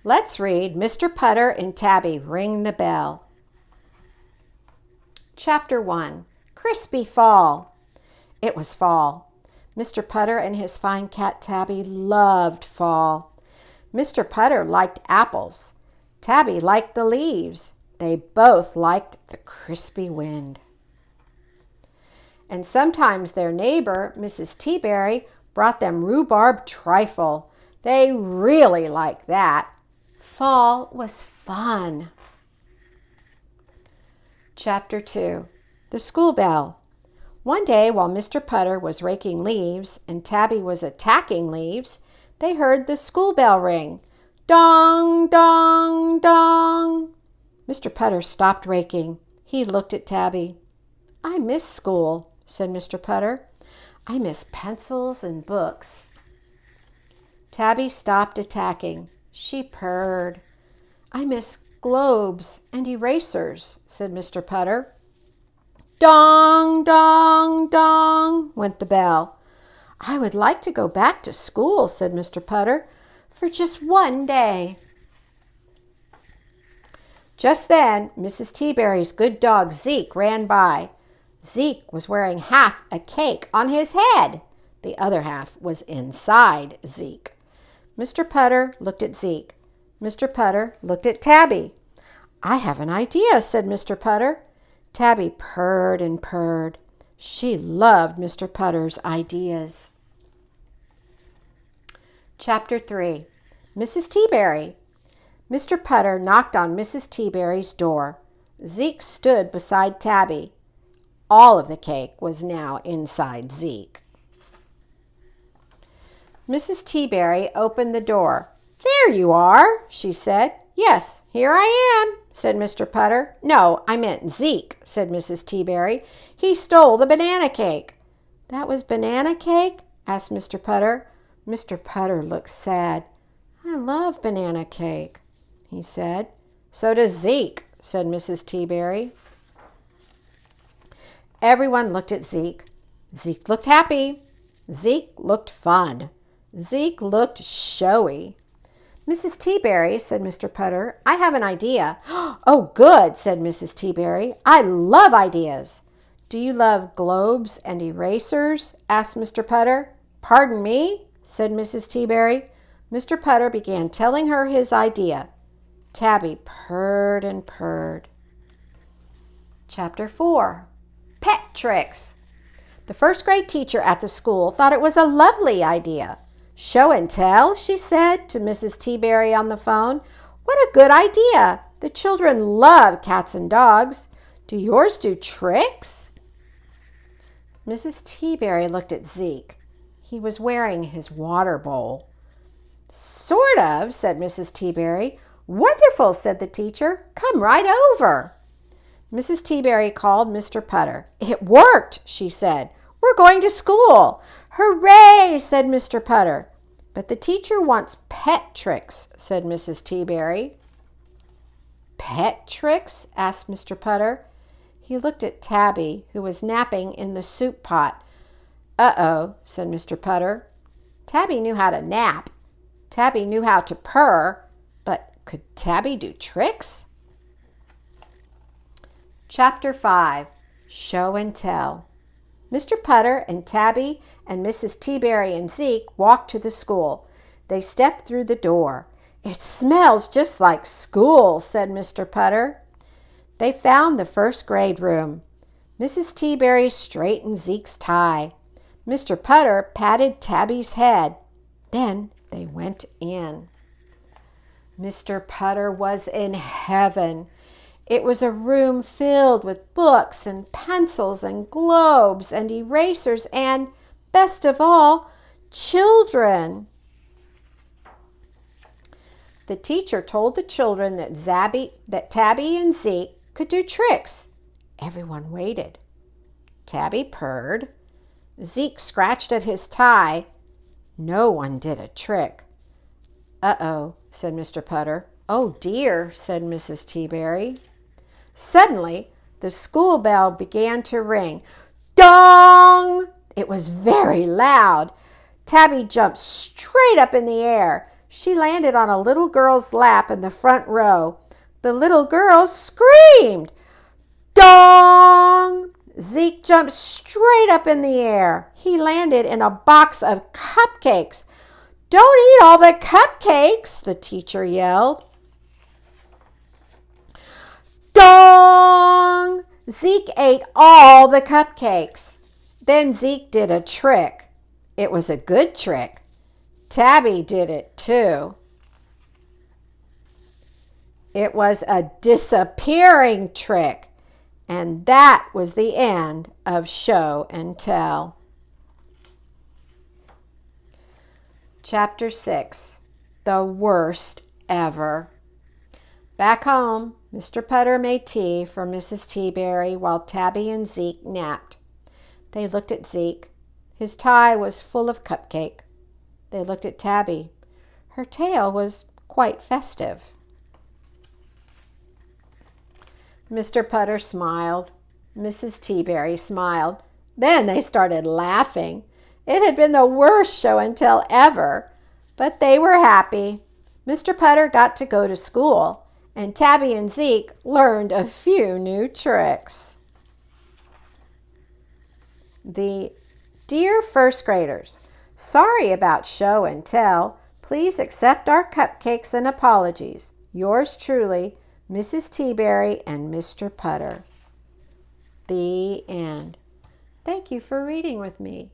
Let's read Mr. Putter and Tabby Ring the Bell. Chapter 1. Crispy Fall. It was fall. Mr. Putter and his fine cat Tabby loved fall. Mr. Putter liked apples. Tabby liked the leaves. They both liked the crispy wind. And sometimes their neighbor, Mrs. Teaberry, brought them rhubarb trifle. They really liked that. Fall was fun. Chapter 2. The School Bell. One day while Mr. Putter was raking leaves and Tabby was attacking leaves, they heard the school bell ring. Dong, dong, dong. Mr. Putter stopped raking. He looked at Tabby. "I miss school," said Mr. Putter. "I miss pencils and books." Tabby stopped attacking. She purred. "I miss globes and erasers," said Mr. Putter. Dong, dong, dong went the bell. "I would like to go back to school," said Mr. Putter, "for just one day." Just then, Mrs. Teaberry's good dog Zeke ran by. Zeke was wearing half a cake on his head. The other half was inside Zeke. Mr. Putter looked at Zeke. Mr. Putter looked at Tabby. "I have an idea," said Mr. Putter. Tabby purred and purred. She loved Mr. Putter's ideas. Chapter 3. Mrs. Teaberry. Mr. Putter knocked on Mrs. Teaberry's door. Zeke stood beside Tabby. All of the cake was now inside Zeke. Mrs. Teaberry opened the door. "There you are," she said. "Yes, here I am," said Mr. Putter. "No, I meant Zeke," said Mrs. Teaberry. "He stole the banana cake." "That was banana cake?" asked Mr. Putter. Mr. Putter looked sad. "I love banana cake," he said. "So does Zeke," said Mrs. Teaberry. Everyone looked at Zeke. Zeke looked happy. Zeke looked fun. Zeke looked showy. "Mrs. Teaberry," said Mr. Putter, "I have an idea." "Oh, good," said Mrs. Teaberry. "I love ideas." "Do you love globes and erasers?" asked Mr. Putter. "Pardon me?" said Mrs. Teaberry. Mr. Putter began telling her his idea. Tabby purred and purred. Chapter 4. Pet Tricks. The first grade teacher at the school thought it was a lovely idea. "Show and tell," she said to Mrs. Teaberry on the phone. "What a good idea. The children love cats and dogs. Do yours do tricks?" Mrs. Teaberry looked at Zeke. He was wearing his water bowl. "Sort of," said Mrs. Teaberry. "Wonderful," said the teacher. "Come right over." Mrs. Teaberry called Mr. Putter. "It worked," she said. "We're going to school." "Hooray!" said Mr. Putter. "But the teacher wants pet tricks," said Mrs. Teaberry. "Pet tricks?" asked Mr. Putter. He looked at Tabby, who was napping in the soup pot. "Uh-oh," said Mr. Putter. Tabby knew how to nap. Tabby knew how to purr. But could Tabby do tricks? Chapter 5. Show and Tell. Mr. Putter and Tabby and Mrs. Teaberry and Zeke walked to the school. They stepped through the door. "It smells just like school," said Mr. Putter. They found the first grade room. Mrs. Teaberry straightened Zeke's tie. Mr. Putter patted Tabby's head. Then they went in. Mr. Putter was in heaven. It was a room filled with books and pencils and globes and erasers and, best of all, children. The teacher told the children that Tabby and Zeke could do tricks. Everyone waited. Tabby purred. Zeke scratched at his tie. No one did a trick. "Uh-oh," said Mr. Putter. "Oh, dear," said Mrs. Teaberry. Suddenly, the school bell began to ring. Dong! It was very loud. Tabby jumped straight up in the air. She landed on a little girl's lap in the front row. The little girl screamed. Dong! Zeke jumped straight up in the air. He landed in a box of cupcakes. Don't eat all the cupcakes, the teacher yelled. Dong! Zeke ate all the cupcakes. Then Zeke did a trick. It was a good trick. Tabby did it too. It was a disappearing trick. And that was the end of Show and Tell. Chapter 6. The Worst Ever. Back home, Mr. Putter made tea for Mrs. Teaberry while Tabby and Zeke napped. They looked at Zeke. His tie was full of cupcake. They looked at Tabby. Her tail was quite festive. Mr. Putter smiled. Mrs. Teaberry smiled. Then they started laughing. It had been the worst show and tell ever, but they were happy. Mr. Putter got to go to school, and Tabby and Zeke learned a few new tricks. The Dear First Graders, sorry about show and tell. Please accept our cupcakes and apologies. Yours truly, Mrs. Teaberry and Mr. Putter. The end. Thank you for reading with me.